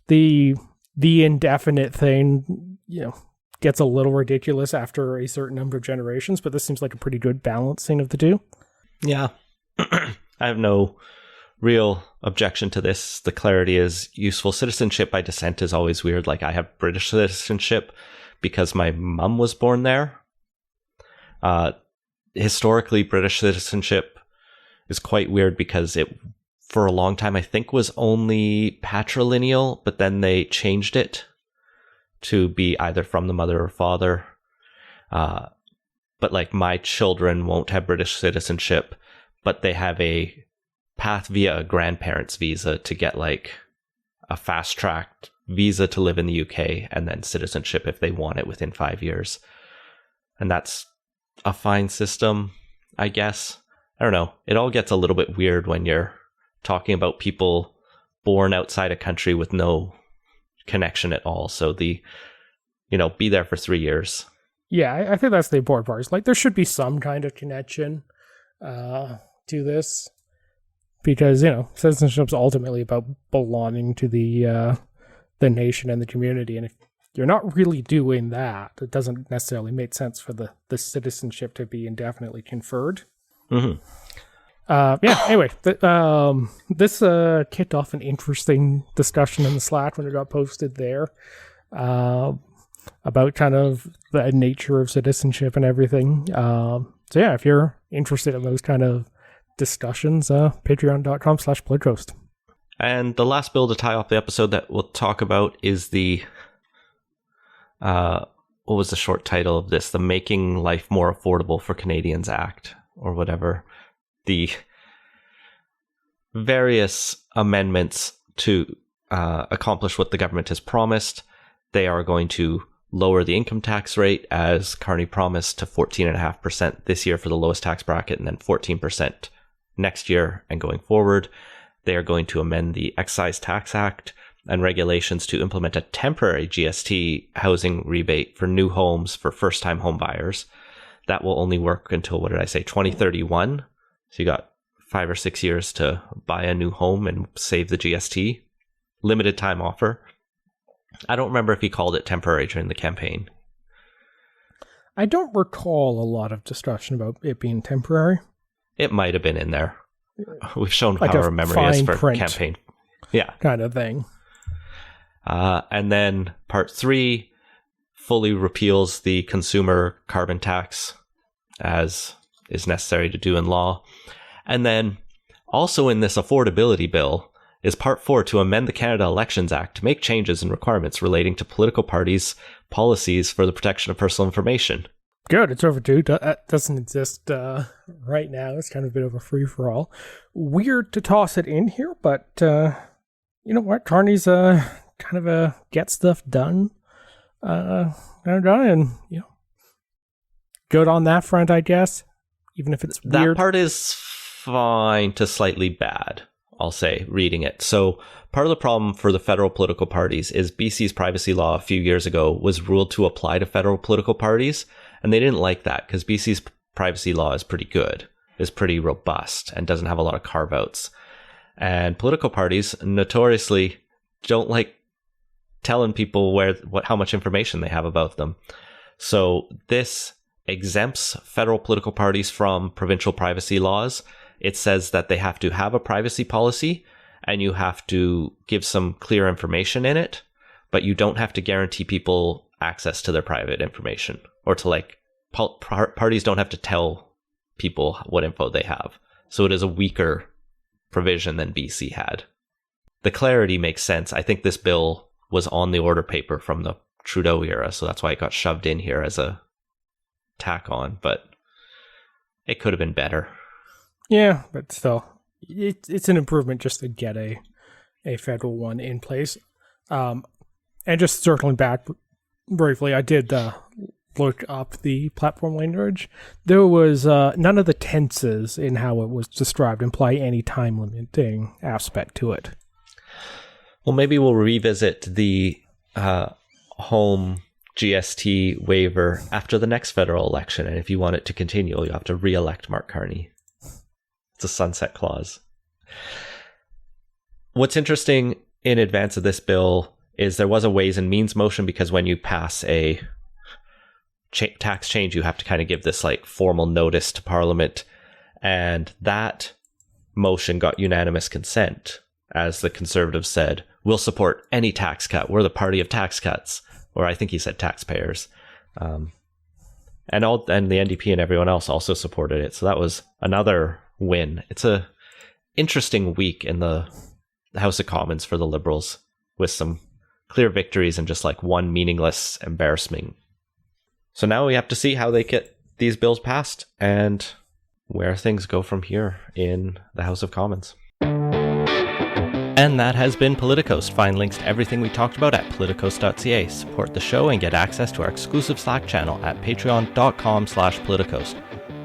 The indefinite thing, gets a little ridiculous after a certain number of generations, but this seems like a pretty good balancing of the two. Yeah. I have no real objection to this. The clarity is useful. Citizenship by descent is always weird. Like, I have British citizenship because my mum was born there. Historically, British citizenship is quite weird because it, for a long time, I think was only patrilineal, but then they changed it to be either from the mother or father. But like, my children won't have British citizenship, but they have a path via a grandparent's visa to get like a fast-tracked visa to live in the UK, and then citizenship if they want it within 5 years. And that's a fine system, I guess. I don't know. It all gets a little bit weird when you're talking about people born outside a country with no connection at all. So be there for 3 years. Yeah, I think that's the important part. It's like, there should be some kind of connection to this, because citizenship's ultimately about belonging to the nation and the community, and if you're not really doing that, it doesn't necessarily make sense for the citizenship to be indefinitely conferred. Mm-hmm. Anyway, this kicked off an interesting discussion in the Slack when it got posted there about kind of the nature of citizenship and everything. So yeah, if you're interested in those kind of discussions, patreon.com/bloodcoast. And the last bill to tie off the episode that we'll talk about is the what was the short title of this? The Making Life More Affordable for Canadians Act, or whatever. The various amendments to accomplish what the government has promised. They are going to lower the income tax rate, as Carney promised, to 14.5% this year for the lowest tax bracket, and then 14% next year and going forward. They are going to amend the Excise Tax Act and regulations to implement a temporary GST housing rebate for new homes for first-time home buyers. That will only work until, 2031. So you got 5 or 6 years to buy a new home and save the GST. Limited time offer. I don't remember if he called it temporary during the campaign. I don't recall a lot of discussion about it being temporary. It might have been in there. We've shown like how our memory is for print campaign. Yeah. Kind of thing. And then part 3 fully repeals the consumer carbon tax, as is necessary to do in law. And then also in this affordability bill is part 4 to amend the Canada Elections Act to make changes and requirements relating to political parties' policies for the protection of personal information. Good, it's overdue. That doesn't exist right now. It's kind of a bit of a free-for-all. Weird to toss it in here, but you know what? Carney's kind of a get stuff done. And good on that front, I guess. Even if it's weird. That part is fine to slightly bad, I'll say, reading it. So part of the problem for the federal political parties is BC's privacy law a few years ago was ruled to apply to federal political parties, and they didn't like that because BC's privacy law is pretty good, is pretty robust, and doesn't have a lot of carve-outs. And political parties notoriously don't like telling people how much information they have about them. So this exempts federal political parties from provincial privacy laws. It says that they have to have a privacy policy and you have to give some clear information in it, but you don't have to guarantee people access to their private information, or to parties don't have to tell people what info they have. So it is a weaker provision than BC had. The clarity makes sense. I think this bill was on the order paper from the Trudeau era, so that's why it got shoved in here as a tack on, but it could have been better. Yeah, but still, it's an improvement just to get a federal one in place. And just circling back briefly, I did look up the platform language. There was none of the tenses in how it was described imply any time limiting aspect to it. Well, maybe we'll revisit the home GST waiver after the next federal election, and if you want it to continue, you'll have to re-elect Mark Carney. It's a sunset clause. What's interesting in advance of this bill is there was a Ways and Means motion, because when you pass a tax change, you have to kind of give this like formal notice to Parliament, and that motion got unanimous consent, as the Conservatives said, we'll support any tax cut. We're the party of tax cuts. Or I think he said taxpayers. And the NDP and everyone else also supported it. So that was another win. It's a interesting week in the House of Commons for the Liberals, with some clear victories and just like one meaningless embarrassment. So now we have to see how they get these bills passed and where things go from here in the House of Commons. And that has been Politicoast. Find links to everything we talked about at politicos.ca. Support the show and get access to our exclusive Slack channel at patreon.com/politicoast.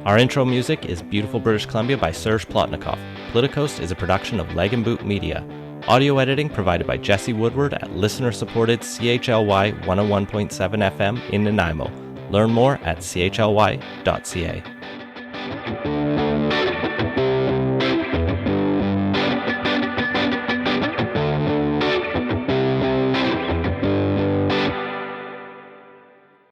Our intro music is Beautiful British Columbia by Serge Plotnikov. Politicoast is a production of Leg and Boot Media. Audio editing provided by Jesse Woodward at listener-supported CHLY 101.7 FM in Nanaimo. Learn more at chly.ca.